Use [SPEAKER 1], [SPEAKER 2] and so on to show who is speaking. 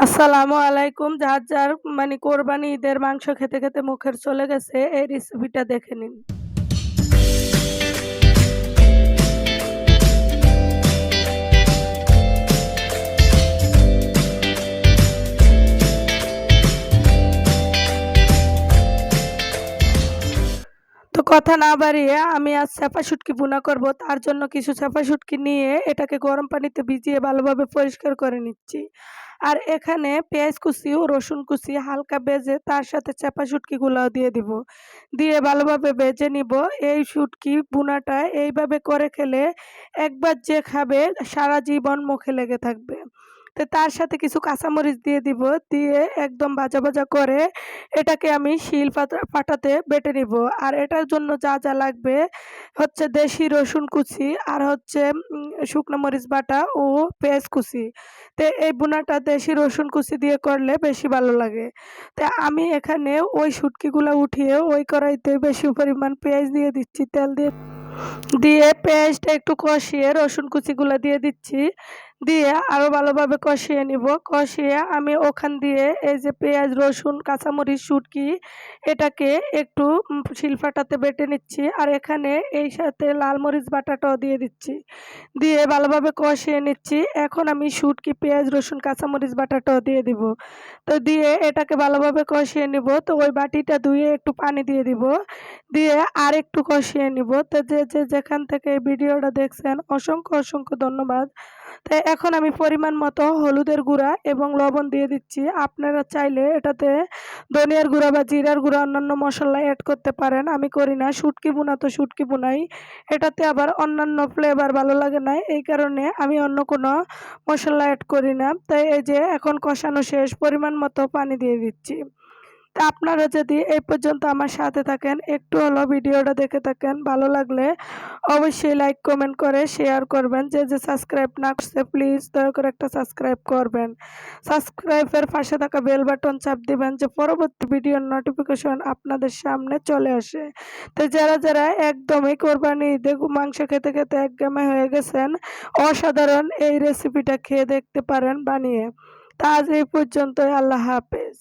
[SPEAKER 1] আসসালামু আলাইকুম। যার, যার কোরবানি ঈদের মাংস খেতে, খেতে মুখের চলে গেছে এই রেসিপিটা দেখে নিন। তো কথা না বাড়িয়ে আমি আজ চাপা শুটকি ভুনা করব। তার জন্য কিছু চাপা শুটকি নিয়ে এটাকে গরম পানিতে ভিজিয়ে ভালোভাবে পরিষ্কার করে নিচ্ছি। আর এখানে পেঁয়াজ কুচি ও রসুন কুচি হালকা ভেজে তার সাথে চাপা শুটকিগুলাও দিয়ে দিব। দিয়ে ভালোভাবে ভেজে নিব। এই শুটকি ভুনাটা এইভাবে করে খেলে একবার যে খাবে সারা জীবন মুখে লেগে থাকবে। তো তার সাথে কিছু কাঁচামরিচ দিয়ে দিব। দিয়ে একদম ভাজা, ভাজা করে এটাকে আমি পাটাতে বেটে নিব। আর এটার জন্য যা, যা লাগবে হচ্ছে দেশি রসুন কুচি আর হচ্ছে শুকনো মরিচ বাটা ও পেঁয়াজ কুচি। তো এই ভুনাটা দেশি রসুন কুচি দিয়ে করলে বেশি ভালো লাগে। তো আমি এখানে ওই শুটকিগুলা উঠিয়ে ওই কড়াইতে বেশি পরিমাণ পেঁয়াজ দিয়ে দিচ্ছি। তেল দিয়ে দিয়ে পেঁয়াজটা একটু কষিয়ে রসুন কুচিগুলা দিয়ে দিচ্ছি। দিয়ে আরও ভালোভাবে কষিয়ে নিব। কষিয়ে আমি ওখান দিয়ে এই যে পেঁয়াজ, রসুন, কাঁচামরিচ, শুটকি এটাকে একটু শিলপাটাতে বেটে নিচ্ছি। আর এখানে এই সাথে লাল মরিচ বাটাটাও দিয়ে দিচ্ছি। দিয়ে ভালোভাবে কষিয়ে নিচ্ছি। এখন আমি শুটকি, পেঁয়াজ, রসুন, কাঁচামরিচ বাটাটাও দিয়ে দিব। তো দিয়ে এটাকে ভালোভাবে কষিয়ে নিব। তো ওই বাটিটা ধুয়ে একটু পানি দিয়ে দিব। দিয়ে আরেকটু কষিয়ে নিব। তো যে যেখান থেকে এই ভিডিওটা দেখছেন অসংখ্য, অসংখ্য ধন্যবাদ। তো এখন আমি পরিমাণ মতো হলুদের গুঁড়া এবং লবণ দিয়ে দিচ্ছি। আপনারা চাইলে এটাতে ধনিয়ার গুঁড়া বা জিরার গুঁড়া অন্যান্য মশলা অ্যাড করতে পারেন। আমি করি না। শুটকি ভুনা তো শুটকি ভুনাই। এটাতে আবার অন্যান্য ফ্লেভার ভালো লাগে না। এই কারণে আমি অন্য কোনো মশলা অ্যাড করি না। তাই এই যে এখন কষানো শেষ, পরিমাণ মতো পানি দিয়ে দিচ্ছি। তা আপনারা যদি এই পর্যন্ত আমার সাথে থাকেন, একটু হলেও ভিডিওটা দেখে থাকেন, ভালো লাগলে অবশ্যই লাইক, কমেন্ট করে শেয়ার করবেন। যে সাবস্ক্রাইব না করছে প্লিজ দয়া করে একটা সাবস্ক্রাইব করবেন। সাবস্ক্রাইবের পাশে থাকা বেল বাটন চাপ দিবেন যে পরবর্তী ভিডিওর নোটিফিকেশন আপনাদের সামনে চলে আসে। তো যারা, যারা একদমই কোরবানি ঈদে মাংস খেতে, খেতে একঘেয়েমি হয়ে গেছেন, অসাধারণ এই রেসিপিটা খেয়ে দেখতে পারেন বানিয়ে। তা আজ এই পর্যন্তই। আল্লাহ হাফেজ।